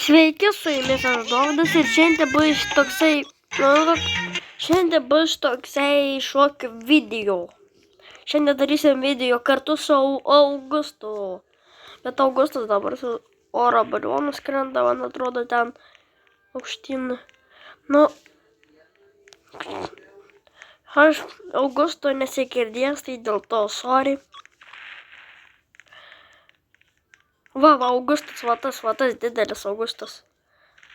Sveiki, su jumis aš Dovydas ir šiandien bus toksai šokių video. Šiandien darysim video kartu su Augustu. Bet Augustas dabar su oro balionu skrenda, man atrodo, ten aukštyn. Nu, aš Augusto nesigirdės, tai dėl to sorry. Va, Augustas, va tas didelis Augustas.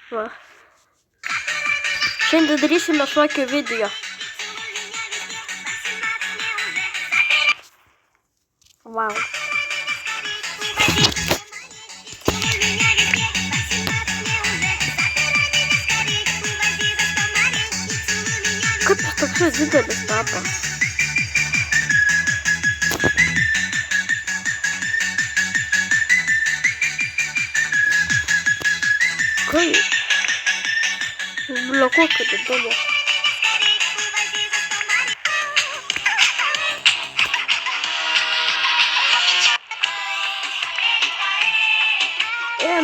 Va. Šiandien darysime šokio video. Wow. Kaip jis toksai didelis tapo? Kaip? Blokuok didelį.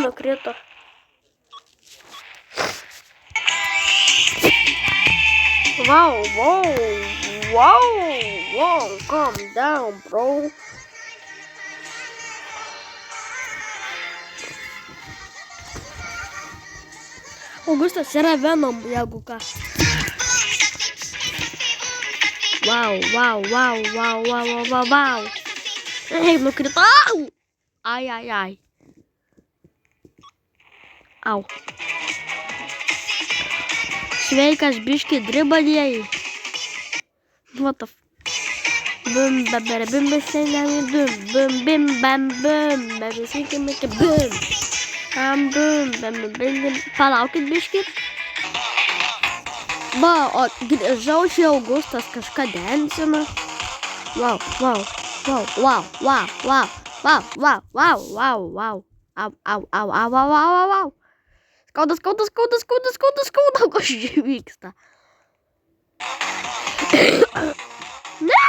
Nukrito. Wow, calm down, bro. Augustas yra Venom, jeigu ką. Wow. Ei, nukritau! Ai. Au. Sveikas, biški dribalėjai. What the f... Bum, bim, palaukit biški. Va, o grįžau čia Augustas kažką densina. Wow. Au. Skauda, kas čia vyksta. Ne!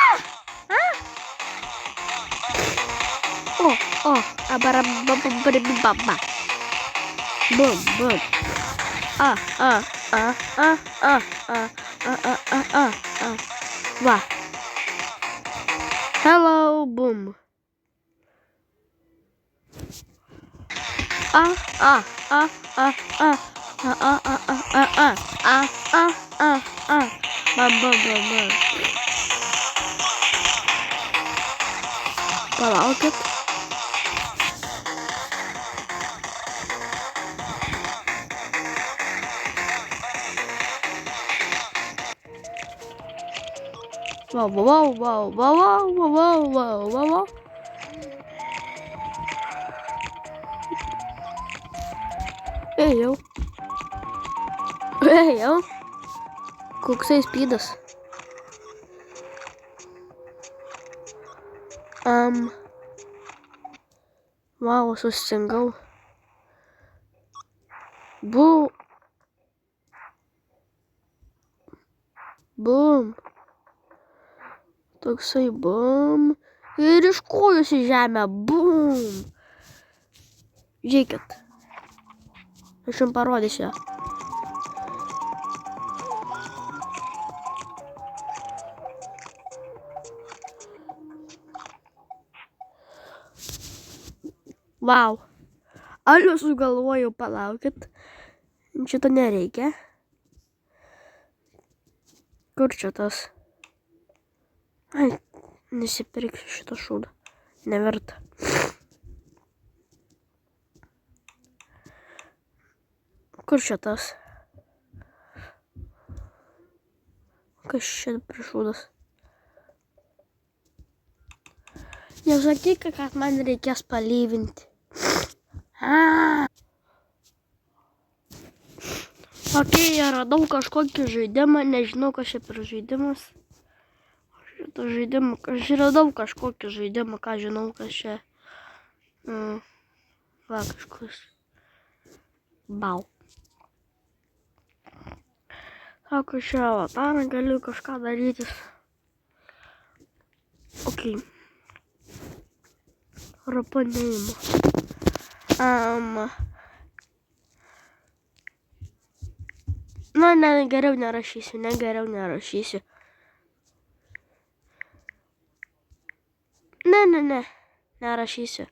Abarabababababa. Bum. Va. Hello, boom. Palaukit. Wow. Ėjau. Koksai spydas. Wow, sustingau. Bum. Toksai bum. Ir iš kojos į žemę. Bum. Žiūrėkit. Aš jums parodysiu. Wow. Aš sugalvojau, palaukit. Šito nereikia. Kur čia tas? Ai, nesipirksiu šito šūdą. Neverta. Kur čia tas? Kas čia priešūdas? Nesakyk, kad man reikės palyvinti. Ok, radau kažkokį žaidimą, nežinau, kas čia per žaidimas. Aš radau kažkokį žaidimą, ką žinau, kas čia. Va, kažkas. Bau. Sako, šią avatarą galiu kažką darytis. Ok. Rapanėjimo. Ne, geriau nerašysiu. Ne, nerašysiu.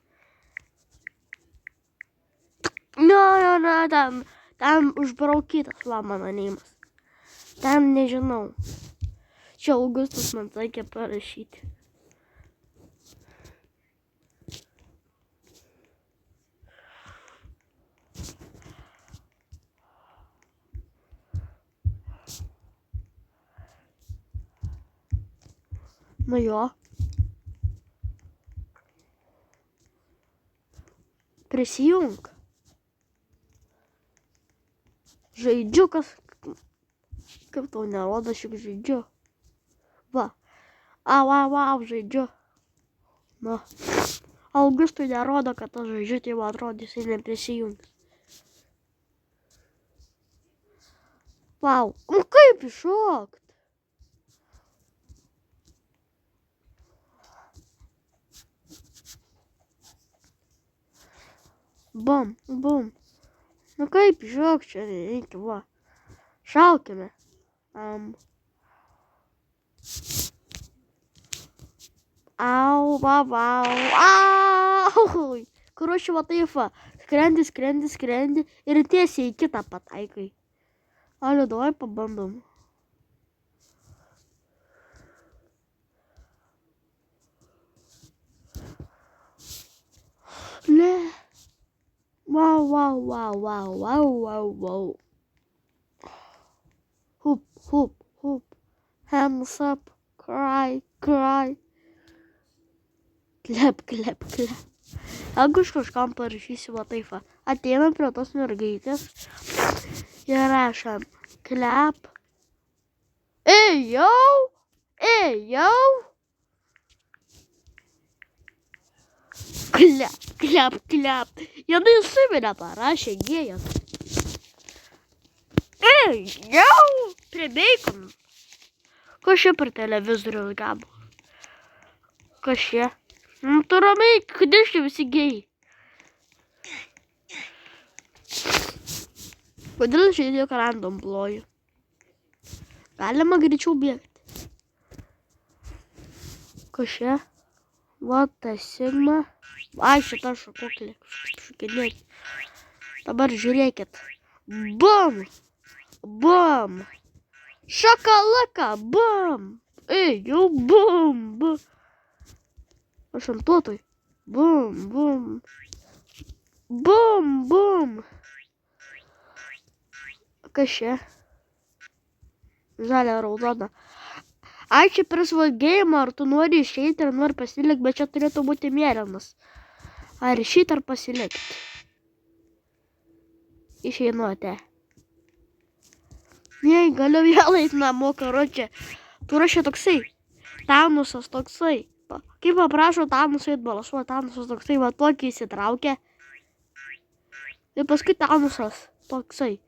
Ne, ten užbraukytas, mano neimas. Ten nežinau. Čia Augustas man sakė parašyti. Nu jo. Prisijunk. Žaidžiu, kaip tau nerodo, šiek žaidžiu. Va. Au, žaidžiu. Nu. Augustui nerodo, kad aš žaidžiu, tai man atrodo, jisai neprisijungs. Vau. Nu kaip iššokt? Bum. Nu kaip iššokt čia reikia, va. Šaukime. Au. Короче, va taip va. Skrendi ir tiesiai į kitą pataikai. Alio, davai pabandom. Ne. Wow. Hoop. Hands up. Cry. Klep. Jeigu aš kažkam parašysiu, va taip va. Ateinam prie tos mergaitės ir rašom. Klep. Ėjau. Klep. Jinai suminę parašė gėjas. Ėjau. Prie beikono. Kas čia per televizoriaus gabo? Kas čia? Nu, tu ramiai, kodėl čia visi gėjai? Kodėl aš tiek random ploju? Galima greičiau bėgti. Kas čia? Va, ta Sigma. Ai, šita šakoklė. Šukinėti. Dabar žiūrėkit. Bum. Šakalaka. Bum. Jau bum. Aš ant tuotoj. Bum. Kas čia? Žalia, raudona. Ai, čia prisvagėjimą, ar tu nori išeiti, ar nori pasilikti, bet čia turėtų būti mėlynas. Ar išeiti, ar pasilikti? Išeinuote. Jei, galiu vėl eiti namo, karočią. Tu rašė toksai. Tanusas toksai. Kaip paprašo Tanusą eit balsuoti, Tanusas toksai, va tokį įsitraukia. Ir paskui Tanusas toksai.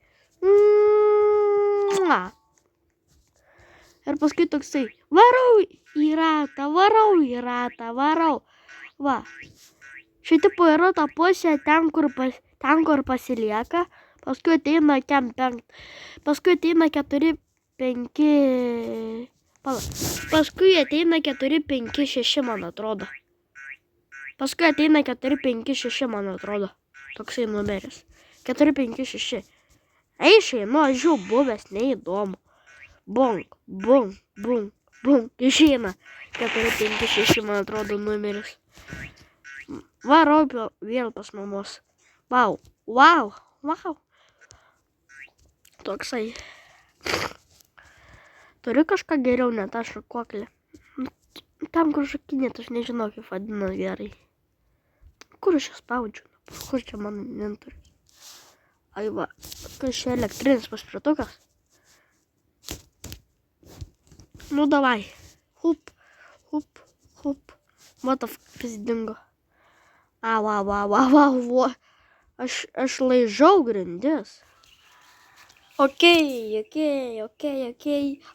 Ir paskui toksai. Varau į ratą. Va. Šitipo yra ta pusė ten, kur pasilieka. Paskui ateina 4, 5... Paskui ateina 4, 5, 6, man atrodo. Toksai numeris. 4, 5, 6. Eišai, nu aš jau buvęs, neįdomu. Bunk. Išeina. 4, 5, 6, man atrodo, numeris. Varau vėl pas mamos. Wow. Toksai. Turiu kažką geriau, ne tą šakoklį. Tam, kur šakinėt, aš nežinau, kaip vadina gerai. Kur aš ją spaudžiu? Kur čia mano inventorius? Ai va, kas čia elektrinis paspirtukas? Nu, davai. Hup. What the fuck, jis dingo. Au. Aš laižau grindis. Okei.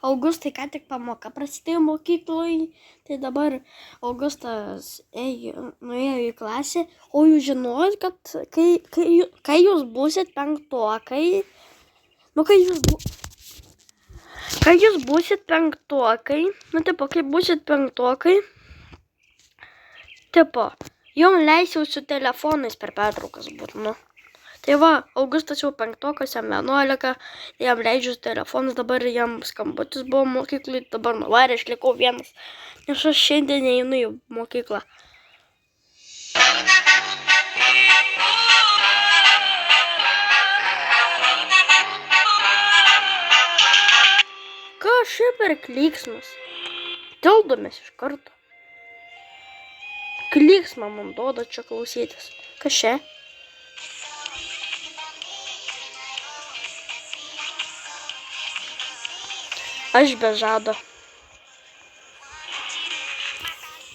Augustai ką tik pamoka prasidėjo mokykloj. Tai dabar Augustas nuėjo į klasę. O jūs žinojot, kad kai jūs būsit penktokai, nu kai jūs Kai jūs būsit penktokai, kai būsit penktokai, jums leisiu su telefonais per pertraukas būt, Tai va, Augustas jau penktokas, jam 11, jam leidžiu telefonas, dabar jam skambutis buvo mokyklai, dabar nuvarė, aš likau vienas, nes aš šiandien neinu į mokyklą. Ką šiaip per klyksmas? Tildomės iš karto. Klyksmą man duoda čia klausytis. Kas čia? Aš be žado.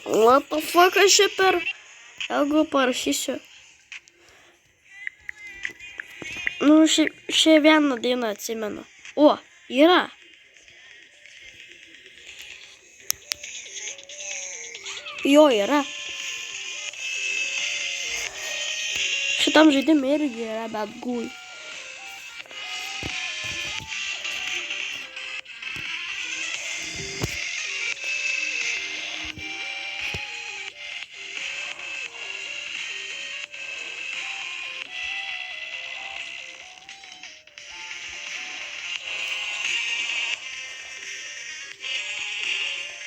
What the fuck aš čia per? Jeigu parašysiu. Šią vieną dainą atsimenu. O, yra. Jo, yra. Šitam žaidimui irgi yra, bet gui.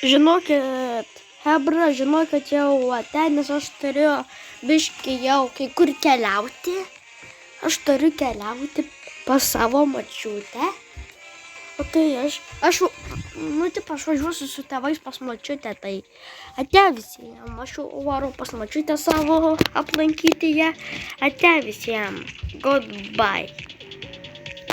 Žinokit, jau ten, nes aš turiu biškį jau kai kur keliauti. Aš turiu keliauti pas savo močiutę. O tai aš važiuosiu su tėvais pas močiutę, tai ate visiems. Aš varau pas močiutę savo aplankyti ją. Ate visiems. Goodbye.